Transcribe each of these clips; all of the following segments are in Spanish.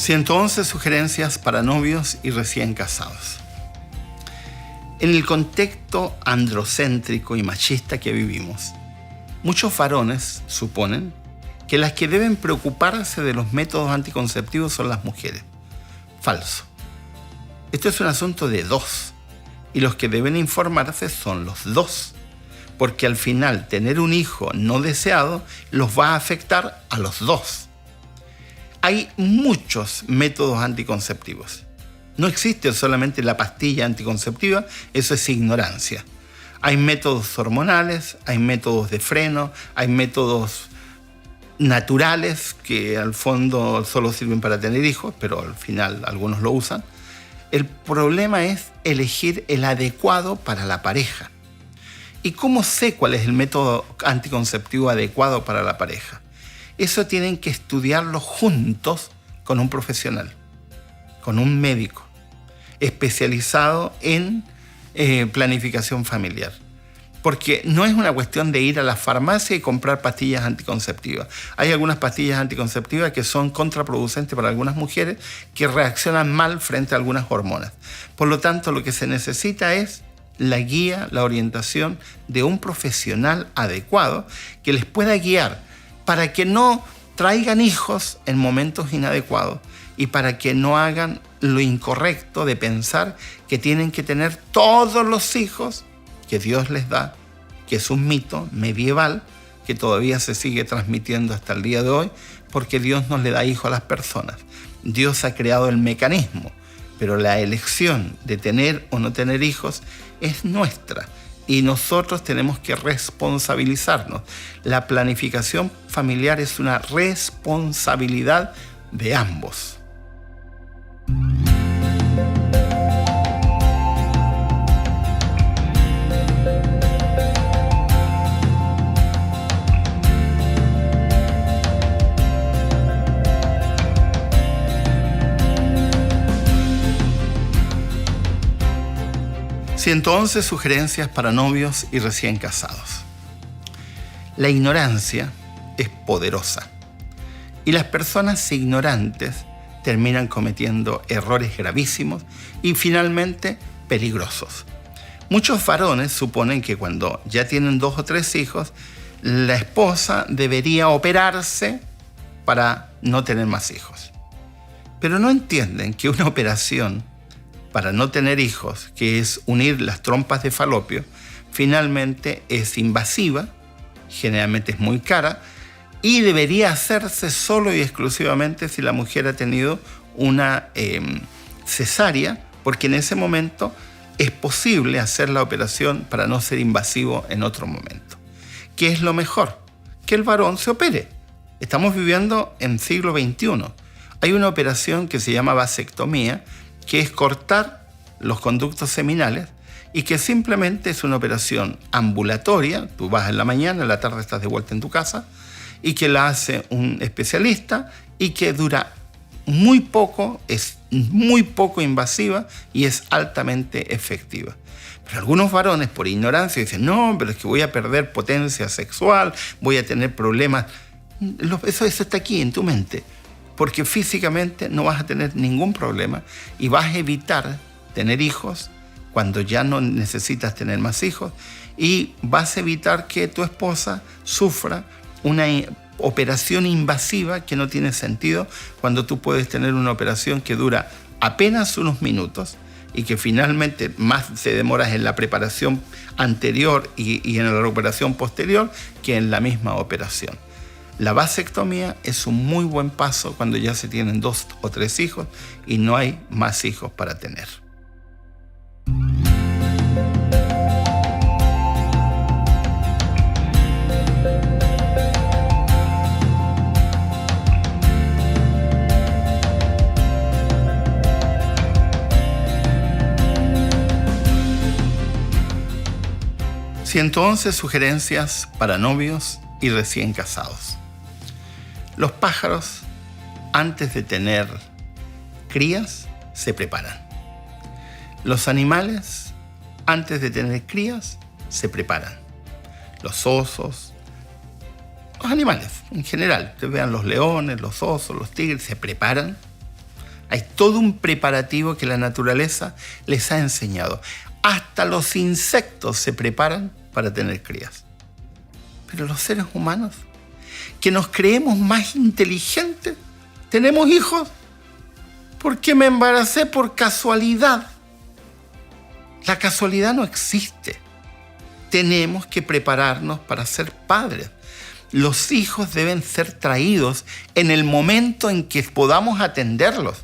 111 sugerencias para novios y recién casados. En el contexto androcéntrico y machista que vivimos, muchos varones suponen que las que deben preocuparse de los métodos anticonceptivos son las mujeres. Falso. Esto es un asunto de dos, y los que deben informarse son los dos, porque al final tener un hijo no deseado los va a afectar a los dos. Hay muchos métodos anticonceptivos. No existe solamente la pastilla anticonceptiva, eso es ignorancia. Hay métodos hormonales, hay métodos de freno, hay métodos naturales que al fondo solo sirven para tener hijos, pero al final algunos lo usan. El problema es elegir el adecuado para la pareja. ¿Y cómo sé cuál es el método anticonceptivo adecuado para la pareja? Eso tienen que estudiarlo juntos con un profesional, con un médico especializado en planificación familiar. Porque no es una cuestión de ir a la farmacia y comprar pastillas anticonceptivas. Hay algunas pastillas anticonceptivas que son contraproducentes para algunas mujeres que reaccionan mal frente a algunas hormonas. Por lo tanto, lo que se necesita es la guía, la orientación de un profesional adecuado que les pueda guiar para que no traigan hijos en momentos inadecuados y para que no hagan lo incorrecto de pensar que tienen que tener todos los hijos que Dios les da, que es un mito medieval que todavía se sigue transmitiendo hasta el día de hoy, porque Dios no le da hijos a las personas. Dios ha creado el mecanismo, pero la elección de tener o no tener hijos es nuestra y nosotros tenemos que responsabilizarnos. La planificación familiar es una responsabilidad de ambos. ...111 sugerencias para novios y recién casados. La ignorancia es poderosa y las personas ignorantes terminan cometiendo errores gravísimos y finalmente peligrosos. Muchos varones suponen que cuando ya tienen 2 o 3 hijos, la esposa debería operarse para no tener más hijos. Pero no entienden que una operación para no tener hijos, que es unir las trompas de falopio, finalmente es invasiva, generalmente es muy cara, y debería hacerse solo y exclusivamente si la mujer ha tenido una cesárea, porque en ese momento es posible hacer la operación para no ser invasivo en otro momento. ¿Qué es lo mejor? Que el varón se opere. Estamos viviendo en siglo XXI. Hay una operación que se llama vasectomía, que es cortar los conductos seminales y que simplemente es una operación ambulatoria. Tú vas en la mañana, en la tarde estás de vuelta en tu casa, y que la hace un especialista y que dura muy poco, es muy poco invasiva y es altamente efectiva. Pero algunos varones por ignorancia dicen, no, pero es que voy a perder potencia sexual, voy a tener problemas. Eso está aquí en tu mente, porque físicamente no vas a tener ningún problema y vas a evitar tener hijos cuando ya no necesitas tener más hijos y vas a evitar que tu esposa sufra una operación invasiva que no tiene sentido cuando tú puedes tener una operación que dura apenas unos minutos y que finalmente más se demoras en la preparación anterior y en la operación posterior que en la misma operación. La vasectomía es un muy buen paso cuando ya se tienen 2 o 3 hijos y no hay más hijos para tener. ...111 sugerencias para novios y recién casados. Los pájaros, antes de tener crías, se preparan. Los animales, antes de tener crías, se preparan. Los osos, los animales en general, ustedes vean los leones, los osos, los tigres, se preparan Hay todo un preparativo que la naturaleza les ha enseñado. Hasta los insectos se preparan para tener crías. Pero los seres humanos, que nos creemos más inteligentes, tenemos hijos porque me embaracé por casualidad. La casualidad no existe. Tenemos que prepararnos para ser padres. Los hijos deben ser traídos en el momento en que podamos atenderlos.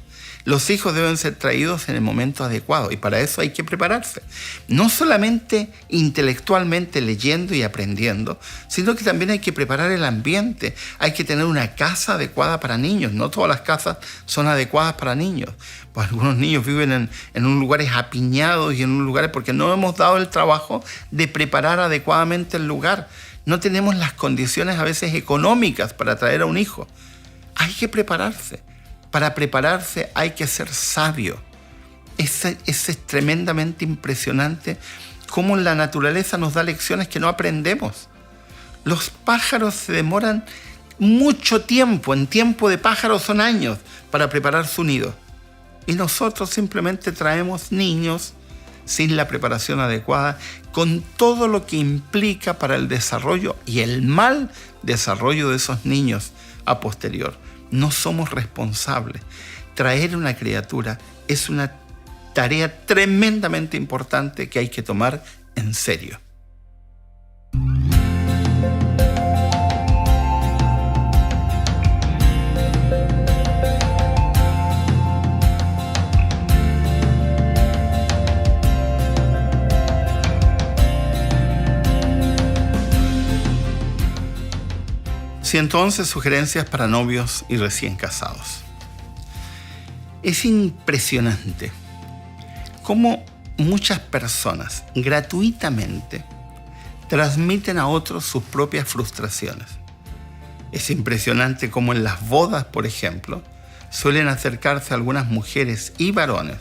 Los hijos deben ser traídos en el momento adecuado y para eso hay que prepararse. No solamente intelectualmente leyendo y aprendiendo, sino que también hay que preparar el ambiente. Hay que tener una casa adecuada para niños. No todas las casas son adecuadas para niños. Pues algunos niños viven en unos lugares apiñados y en unos lugares porque no hemos dado el trabajo de preparar adecuadamente el lugar. No tenemos las condiciones a veces económicas para traer a un hijo. Hay que prepararse. Para prepararse hay que ser sabio. Es tremendamente impresionante cómo la naturaleza nos da lecciones que no aprendemos. Los pájaros se demoran mucho tiempo, en tiempo de pájaros son años, para preparar su nido. Y nosotros simplemente traemos niños sin la preparación adecuada, con todo lo que implica para el desarrollo y el mal desarrollo de esos niños a posterior. No somos responsables. Traer una criatura es una tarea tremendamente importante que hay que tomar en serio. Y entonces sugerencias para novios y recién casados. Es impresionante cómo muchas personas gratuitamente transmiten a otros sus propias frustraciones. Es impresionante cómo en las bodas, por ejemplo, suelen acercarse a algunas mujeres y varones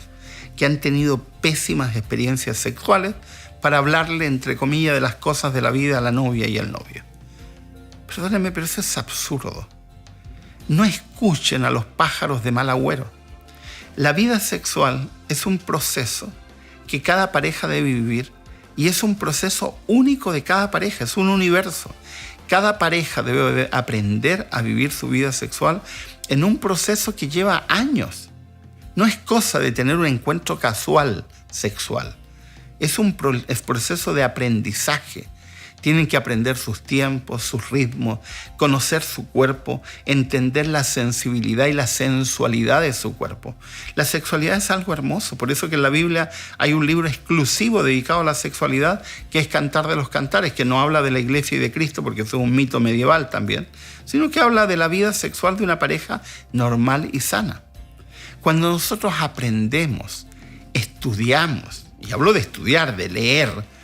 que han tenido pésimas experiencias sexuales para hablarle, entre comillas, de las cosas de la vida a la novia y al novio. Perdónenme, pero eso es absurdo. No escuchen a los pájaros de mal agüero. La vida sexual es un proceso que cada pareja debe vivir y es un proceso único de cada pareja, es un universo. Cada pareja debe aprender a vivir su vida sexual en un proceso que lleva años. No es cosa de tener un encuentro casual sexual. Es proceso de aprendizaje. Tienen que aprender sus tiempos, sus ritmos, conocer su cuerpo, entender la sensibilidad y la sensualidad de su cuerpo. La sexualidad es algo hermoso, por eso que en la Biblia hay un libro exclusivo dedicado a la sexualidad, que es Cantar de los Cantares, que no habla de la iglesia y de Cristo, porque eso es un mito medieval también, sino que habla de la vida sexual de una pareja normal y sana. Cuando nosotros aprendemos, estudiamos, y hablo de estudiar, de leer,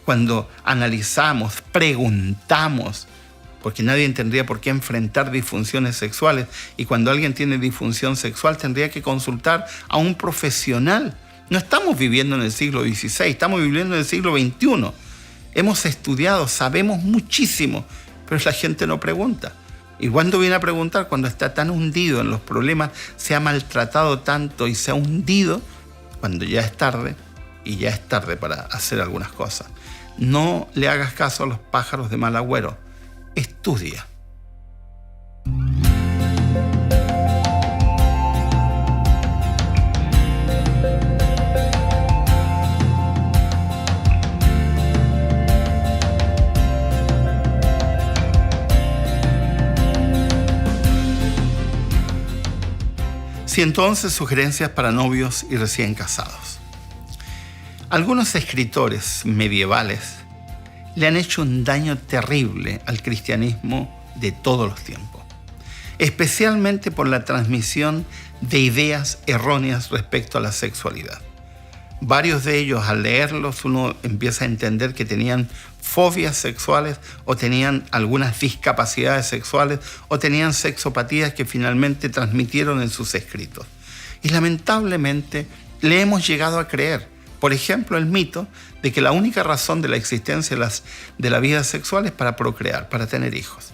cuando analizamos, preguntamos, porque nadie tendría por qué enfrentar disfunciones sexuales, y cuando alguien tiene disfunción sexual tendría que consultar a un profesional. No estamos viviendo en el siglo XVI, estamos viviendo en el siglo XXI. Hemos estudiado, sabemos muchísimo, pero la gente no pregunta. ¿Y cuándo viene a preguntar? Cuando está tan hundido en los problemas, se ha maltratado tanto y se ha hundido, cuando ya es tarde, y ya es tarde para hacer algunas cosas. No le hagas caso a los pájaros de mal agüero. Estudia. Si entonces sugerencias para novios y recién casados. Algunos escritores medievales le han hecho un daño terrible al cristianismo de todos los tiempos, especialmente por la transmisión de ideas erróneas respecto a la sexualidad. Varios de ellos, al leerlos, uno empieza a entender que tenían fobias sexuales o tenían algunas discapacidades sexuales o tenían sexopatías que finalmente transmitieron en sus escritos. Y lamentablemente le hemos llegado a creer. Por ejemplo, el mito de que la única razón de la existencia de la vida sexual es para procrear, para tener hijos.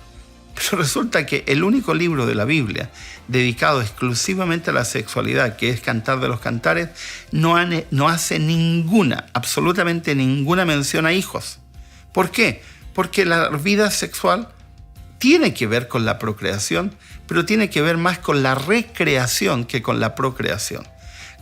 Pero resulta que el único libro de la Biblia dedicado exclusivamente a la sexualidad, que es Cantar de los Cantares, no hace absolutamente ninguna mención a hijos. ¿Por qué? Porque la vida sexual tiene que ver con la procreación, pero tiene que ver más con la recreación que con la procreación.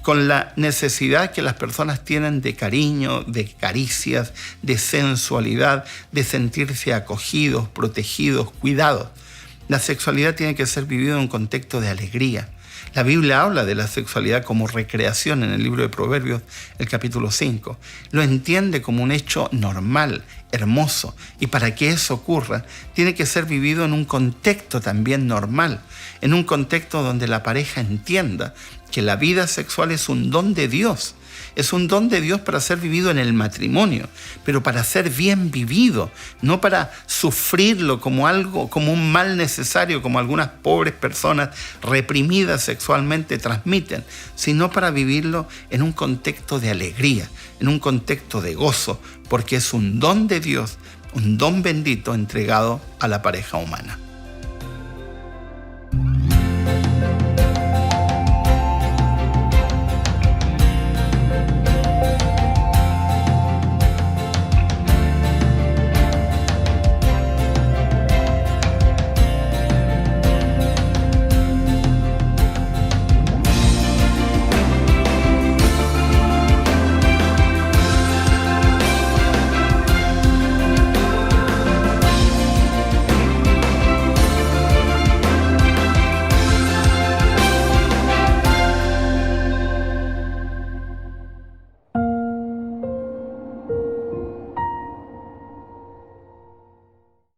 Con la necesidad que las personas tienen de cariño, de caricias, de sensualidad, de sentirse acogidos, protegidos, cuidados. La sexualidad tiene que ser vivida en un contexto de alegría. La Biblia habla de la sexualidad como recreación en el libro de Proverbios, el capítulo 5. Lo entiende como un hecho normal, hermoso. Y para que eso ocurra, tiene que ser vivido en un contexto también normal, en un contexto donde la pareja entienda que la vida sexual es un don de Dios. Es un don de Dios para ser vivido en el matrimonio, pero para ser bien vivido, no para sufrirlo como algo, como un mal necesario, como algunas pobres personas reprimidas sexualmente transmiten, sino para vivirlo en un contexto de alegría, en un contexto de gozo, porque es un don de Dios, un don bendito entregado a la pareja humana.